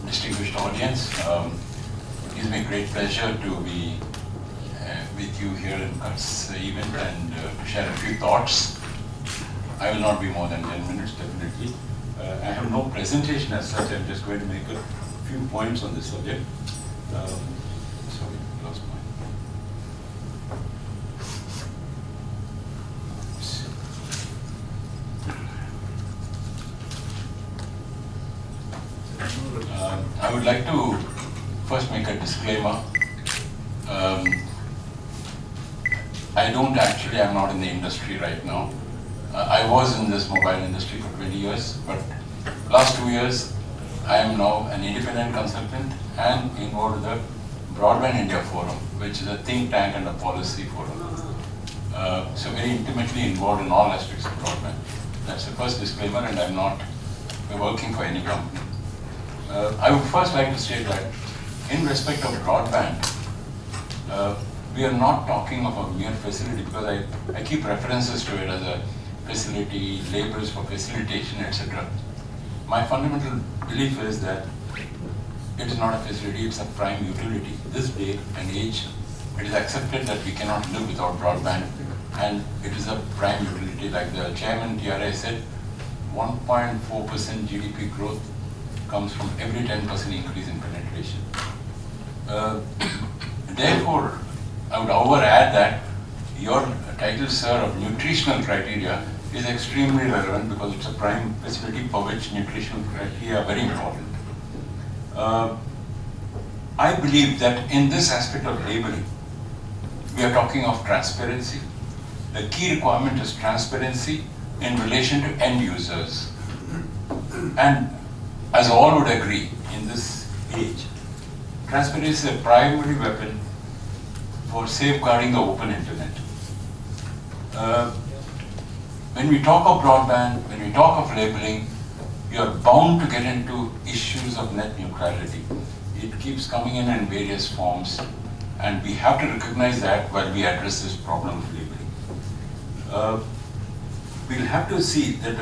distinguished audience. It gives me great pleasure to be with you here in Kurt's event and to share a few thoughts. I will not be more than 10 minutes, definitely. I have no presentation as such. I'm just going to make a few points on this subject. Sorry, lost my. I would like to first make a disclaimer. I'm not in the industry right now. I was in this mobile industry for 20 years, but last 2 years, I am now an independent consultant and involved with the Broadband India Forum, which is a think tank and a policy forum. So very intimately involved in all aspects of broadband. That's the first disclaimer, and I'm not working for any company. I would first like to state that in respect of broadband, we are not talking of a mere facility, because I keep references to it as a facility, labels for facilitation, etc. My fundamental belief is that it is not a facility, it's a prime utility. This day and age, it is accepted that we cannot live without broadband, and it is a prime utility. Like the chairman TRI said, 1.4% GDP growth comes from every 10% increase in penetration. Therefore, I would however add that your title, sir, of nutritional criteria is extremely relevant, because it's a prime facility for which nutritional criteria are very important. I believe that in this aspect of labeling, we are talking of transparency. The key requirement is transparency in relation to end users. And as all would agree in this age, transparency is a primary weapon for safeguarding the open internet. When we talk of broadband, when we talk of labeling, we are bound to get into issues of net neutrality. It keeps coming in various forms, and we have to recognize that while we address this problem of labeling. We'll have to see that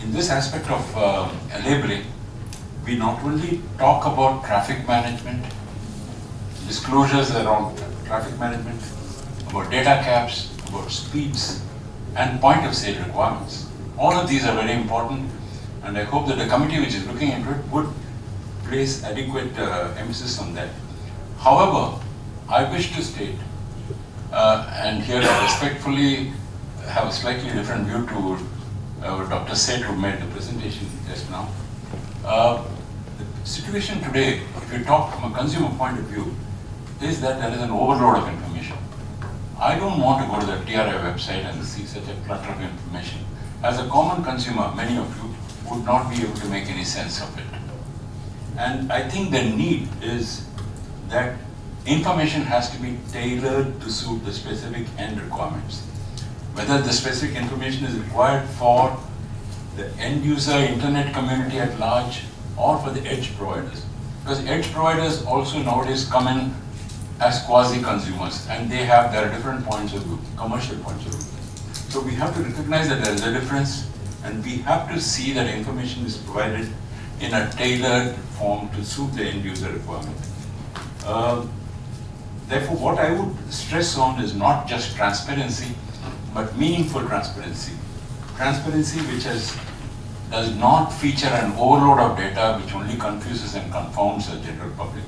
in this aspect of labeling, we not only talk about traffic management, disclosures around traffic management, about data caps, about speeds, and point of sale requirements. All of these are very important, and I hope that the committee which is looking into it would place adequate emphasis on that. However, I wish to state, and here I respectfully have a slightly different view to Dr. Seth, who made the presentation just now. The situation today, if you talk from a consumer point of view, is that there is an overload of information. I don't want to go to the TRI website and see such a clutter of information. As a common consumer, many of you would not be able to make any sense of it. And I think the need is that information has to be tailored to suit the specific end requirements. Whether the specific information is required for the end user internet community at large or for the edge providers. Because edge providers also nowadays come in as quasi-consumers, and they have their different points of view, commercial points of view. So we have to recognize that there is a difference, and we have to see that information is provided in a tailored form to suit the end user requirement. Therefore, what I would stress on is not just transparency, but meaningful transparency. Transparency which does not feature an overload of data which only confuses and confounds the general public.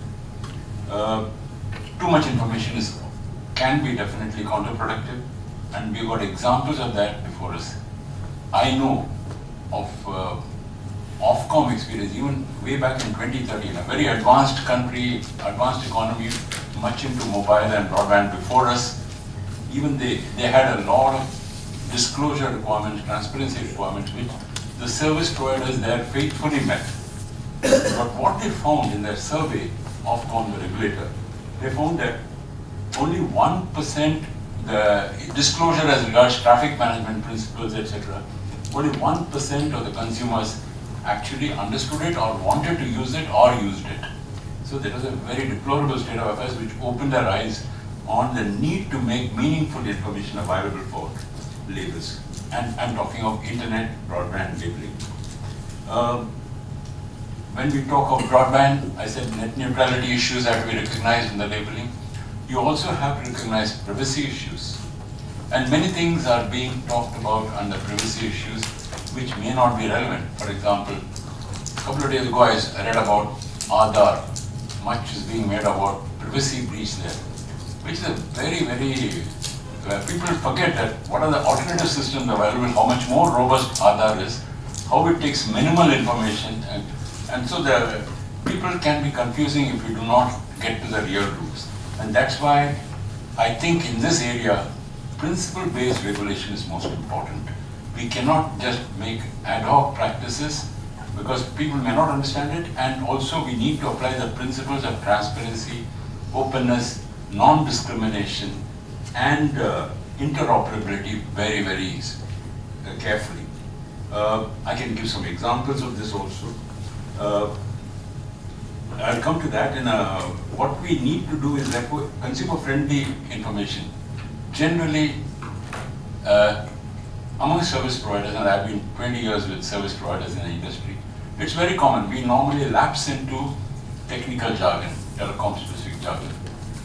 Too much information can be definitely counterproductive, and we've got examples of that before us. I know of Ofcom experience, even way back in 2013, a very advanced country, advanced economy, much into mobile and broadband before us. Even they had a lot of disclosure requirements, transparency requirements, which the service providers there faithfully met. But what they found in their survey, Ofcom, the regulator, they found that only 1%, the disclosure as regards traffic management principles, etc., only 1% of the consumers actually understood it or wanted to use it or used it. So there was a very deplorable state of affairs which opened their eyes on the need to make meaningful information available for labels. And I'm talking of internet broadband labeling. when we talk of broadband, I said net neutrality issues have to be recognized in the labeling. You also have to recognize privacy issues. And many things are being talked about under privacy issues which may not be relevant. For example, a couple of days ago I read about Aadhaar. Much is being made about privacy breach there, which is a very, people forget that what are the alternative systems available, how much more robust Aadhaar is, how it takes minimal information, and so the people can be confusing if you do not get to the real roots. And that's why I think in this area, principle-based regulation is most important. We cannot just make ad hoc practices because people may not understand it, and also we need to apply the principles of transparency, openness, non-discrimination, and interoperability very carefully. I can give some examples of this also. I'll come to that. What we need to do is consumer-friendly information. Generally, among service providers, and I've been 20 years with service providers in the industry, it's very common. We normally lapse into technical jargon, telecom-specific jargon.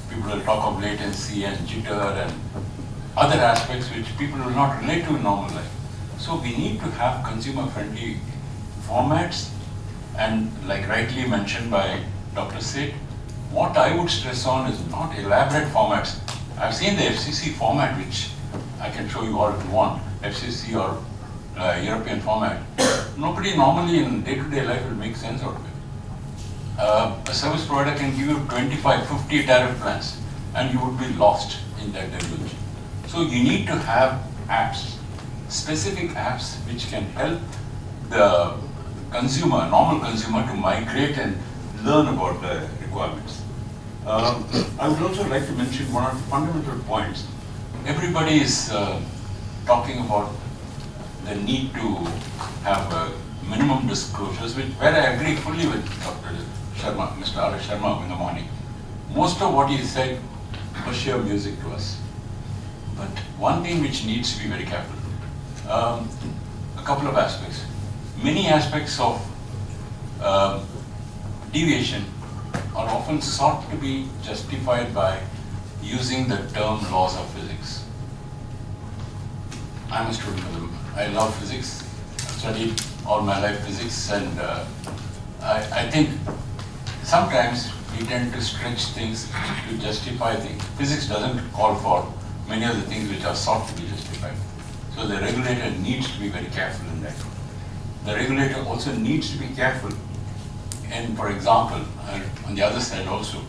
People will talk of latency and jitter and other aspects which people will not relate to in normal life. So we need to have consumer-friendly formats, and like rightly mentioned by Dr. Seth, what I would stress on is not elaborate formats. I've seen the FCC format, which I can show you all if you want, FCC or European format. Nobody normally in day-to-day life will make sense out of it. A service provider can give you 25, 50 tariff plans, and you would be lost in that deluge. So you need to have apps, specific apps which can help the consumer, normal consumer, to migrate and learn about the requirements. I would also like to mention one of the fundamental points. Everybody is talking about the need to have minimum disclosures, where I agree fully with Dr. Sharma, Mr. R. Sharma in the morning. Most of what he said was sheer music to us. But one thing which needs to be very careful, a couple of aspects. Many aspects of deviation are often sought to be justified by using the term laws of physics. I'm a student of them. I love physics. I've studied all my life physics, and I think sometimes we tend to stretch things to justify things. Physics doesn't call for many of the things which are sought to be justified. So the regulator needs to be very careful in that. The regulator also needs to be careful, and for example, on the other side also,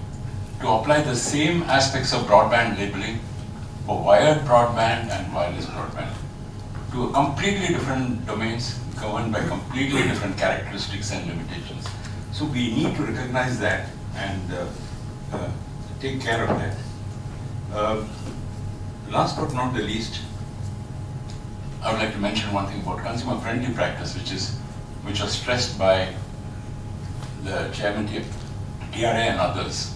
to apply the same aspects of broadband labeling for wired broadband and wireless broadband to completely different domains governed by completely different characteristics and limitations. So we need to recognize that and take care of that. Last but not the least, I would like to mention one thing about consumer-friendly practice, which was stressed by the chairman, TRA, and others.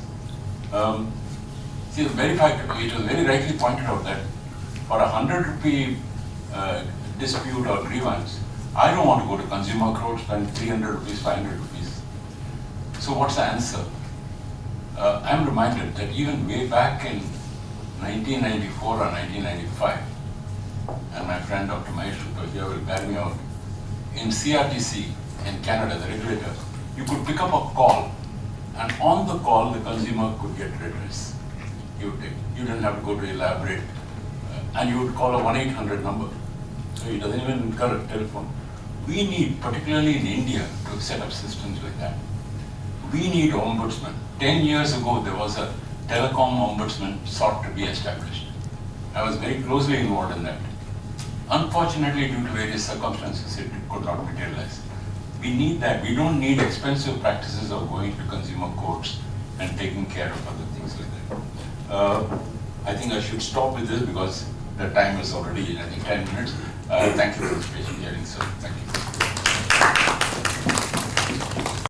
See, the very fact, it was very rightly pointed out that for a 100 rupee dispute or grievance, I don't want to go to consumer court, spend 300 rupees, 500 rupees. So what's the answer? I'm reminded that even way back in 1994 or 1995, and my friend Dr. Mahesh here will bear me out, in CRTC in Canada, the regulator, you could pick up a call, and on the call the consumer could get redress. You didn't have to go to elaborate, and you would call a 1-800 number. So he doesn't even incur a telephone. We need, particularly in India, to set up systems like that. We need ombudsman. 10 years ago, there was a telecom ombudsman sought to be established. I was very closely involved in that. Unfortunately, due to various circumstances, it could not materialize. We need that. We don't need expensive practices of going to consumer courts and taking care of other things like that. I think I should stop with this because the time is already, I think, 10 minutes. Thank you for this patient hearing, sir. Thank you.